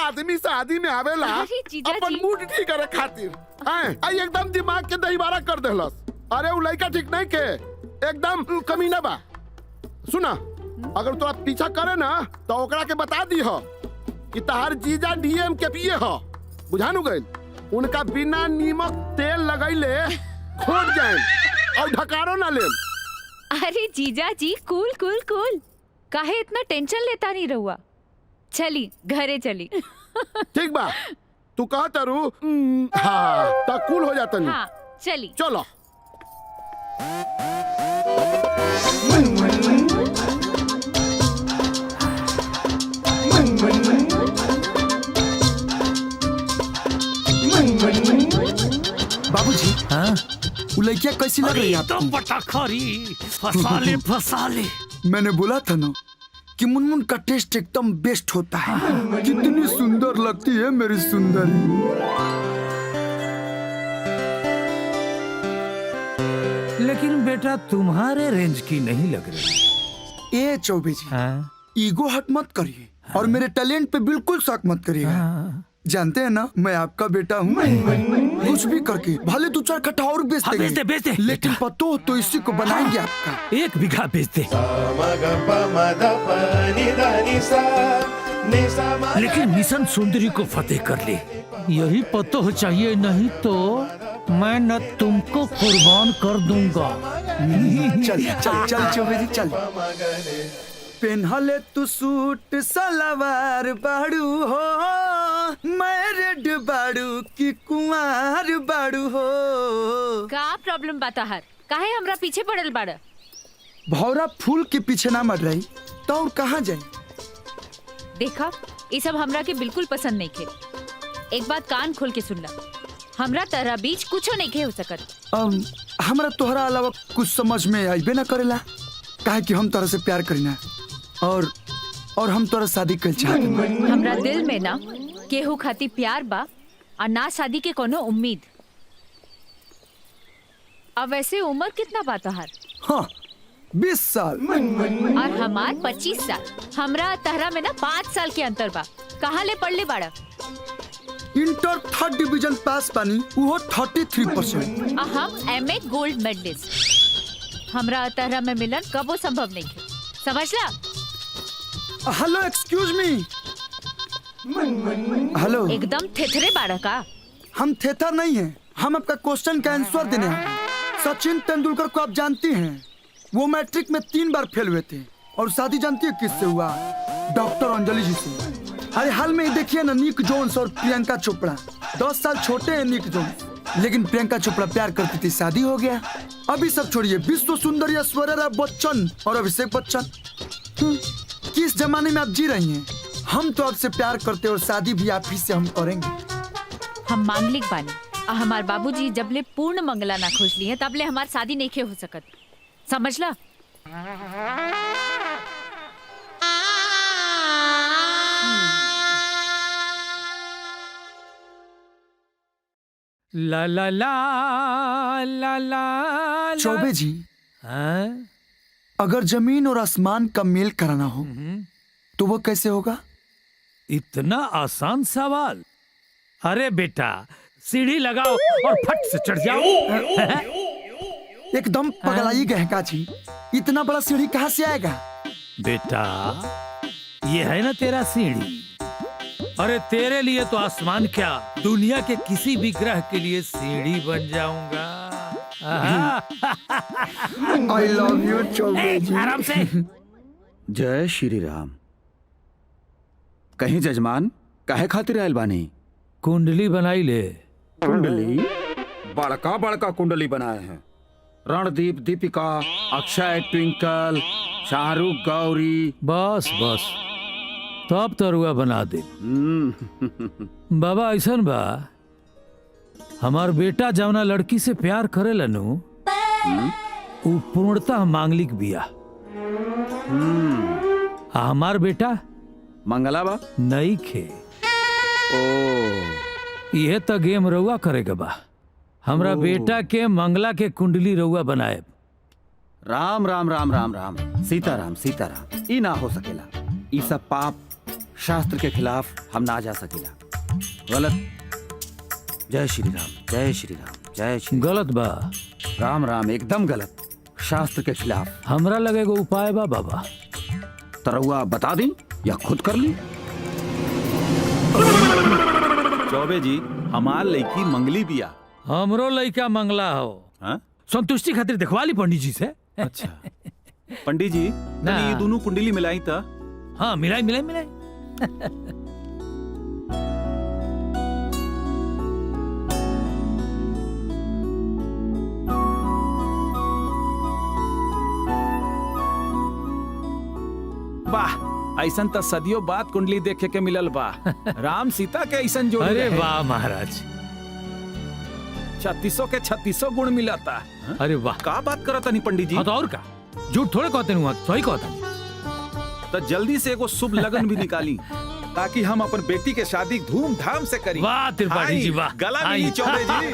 आदमी शादी में आवेला अरे जीजा अपन जी। मूड ठीक करे खातिर आई एकदम दिमाग के दहीबारा कर देहलस। अरे उ लड़का ठीक नहीं के एकदम कमीना बा। सुना अगर तोरा पीछा करे ना तो ओकरा के बता दी हो कि तहार जीजा डीएम के पिए हो बुझानु गइल। उनका बिना नीमक तेल लगैले खोट जाए और ढकारो ना ले। अरे जीजा जी कूल कूल कूल काहे इतना टेंशन लेता नहीं रहुआ। चली घरे चली। ठीक बा तू कह तारू हाँ तो कूल हो जाता नहीं। हाँ चली चलो बाबूजी हाँ वो लड़कियाँ कैसी लग रही है तो आपको? पटाखरी फसाले फसाले। मैंने बोला था ना कि मुनमुन का टेस्ट एकदम बेस्ट होता है। कितनी सुंदर लगती है मेरी सुंदरी। लेकिन बेटा तुम्हारे रेंज की नहीं लग रही। ए चौबे जी हाँ? ईगो हट मत करिए और मेरे टैलेंट पे बिल्कुल शक मत करिएगा। हाँ। जानते हैं ना मैं आपका बेटा हूँ। कुछ भी करके भले 2-4 कट्ठा और बेच हाँ, बेच दे, बेच दे। लेकिन पतो तो इसी को बनाएंगे आपका। 1 बीघा बेच दे। लेकिन मिशन सुंदरी को फतेह कर ले। यही पतो हो चाहिए, नहीं तो मैं न तुमको कुर्बान कर दूंगा। चल चल चल चौबे जी चल। पेन्हले तू सूट सलवार बाड़ू हो, मैरिड बाड़ू की कुंवार बाड़ू हो। का प्रॉब्लम बाता हर काहे हमरा पीछे पड़ल बाड़। भौरा फूल के पीछे ना मर रही तो और कहाँ जाए। देखा ये सब हमरा के बिल्कुल पसंद नहीं खे। एक बात कान खोल के सुन ला, हमरा तरह बीच कुछो नहीं खे हो सकत। हमरा तोहरा अलावा कुछ समझ में आइबे ना करेला। काहे कि हम तोरा से प्यार करीना और हम तोरा शादी कर चाहते। हमरा दिल में ना केहू खाती प्यार बा और ना शादी के कोनो उम्मीद। अब वैसे उम्र कितना बाता हर? हाँ 20 साल और हमार 25 साल। हमरा तहरा में ना 5 साल के अंतर बा। कहाँ ले पढ़ ले बाड़ा? इंटर 3rd डिवीजन पास पानी वो 33%। हम MA गोल्ड मेडलिस्ट। हमरा तहरा में मिलन कबो संभव नहीं है, समझला? Hello excuse me. हेलो एकदम थेथरे बाड़ा का? हम थेथर नहीं हैं, हम आपका क्वेश्चन का आंसर देने हैं। सचिन तेंदुलकर को आप जानती हैं? वो मैट्रिक में 3 बार फेल हुए थे और शादी जानती है किससे हुआ? डॉक्टर अंजलि जी से। अरे हाल में ही देखिए ना निक जोन्स और प्रियंका चोपड़ा। 10 साल छोटे हैं निक जोन्स, लेकिन प्रियंका चोपड़ा प्यार करती थी, शादी हो गया। अभी सब छोड़िए, विश्व सुंदरी ऐश्वर्या बच्चन और अभिषेक बच्चन। किस जमाने में आप जी रही हैं? हम तो आपसे प्यार करते और शादी भी आप ही से हम करेंगे। हम मांगलिक बानी और हमार बाबूजी जबले पूर्ण मंगला ना खोज लिए तबले हमार शादी नहीं खे हो सकत, समझला? ला ला ला ला ला। चौबे जी हाँ? अगर जमीन और आसमान का मेल कराना हो तो वो कैसे होगा? इतना आसान सवाल। अरे बेटा सीढ़ी लगाओ और फट से चढ़ जाओ। एकदम पगलाई गए का जी, इतना बड़ा सीढ़ी कहाँ से आएगा? बेटा ये है ना तेरा सीढ़ी। अरे तेरे लिए तो आसमान क्या दुनिया के किसी भी ग्रह के लिए सीढ़ी बन जाऊंगा। I love you चौबे जी। आराम से। जय श्री राम। कहीं जजमान काहे खातिर आयल बानी? कुंडली बनाई ले। कुंडली? बड़का बड़का कुंडली बनाए हैं। रणदीप, दीपिका, अक्षय, ट्विंकल, शाहरुख, गौरी। बस बस तब तरुआ बना दे। बाबा ऐसन बा, हमार बेटा जवना लड़की से प्यार करे लनु उ पूर्णतः मांगलिक बिया। हमार बेटा मंगला बा नहीं खे। ओ यह तो गेम रउआ करेगा बा। हमरा बेटा के मंगला के कुंडली रउआ बनाए। राम राम राम राम राम। सीताराम सीताराम। ई ना हो सकेला। ई सब पाप शास्त्र के खिलाफ हम ना जा सकेला। गलत। जय श्री राम, जय श्री राम, जय श्री गलत बा। राम राम, एकदम गलत। शास्त्र के खिलाफ। हमरा लगे एगो उपाय बा बाबा। तरौआ बता दी या खुद कर ली? चौबे जी, हमार लड़की मंगली बिया। हमरो लइका मंगला हो। हाँ? संतुष्टि खातिर दिखवा ली पंडित जी से। अच्छा पंडित जी, ना। तनी ये दोनों कुंडली मिलाई था। हाँ, मिलाई मिलाई मिलाई। वाह, ऐसन त सदियों बाद कुंडली देखे के मिलल बा। राम सीता के ऐसन जोड़ी अरे रहे। वाह महाराज, 3600 के 3600 गुण मिला था। अरे वाह। का बात करत तनी पंडित जी? हाँ तो और का, झूठ थोड़े कहते हुआ, सही कहता। तो जल्दी से एगो शुभ लगन भी निकाली ताकि हम अपन बेटी के शादी धूमधाम से करी। वाह त्रिपाठी जी, वाह। गला आई। मिली चौबे जी।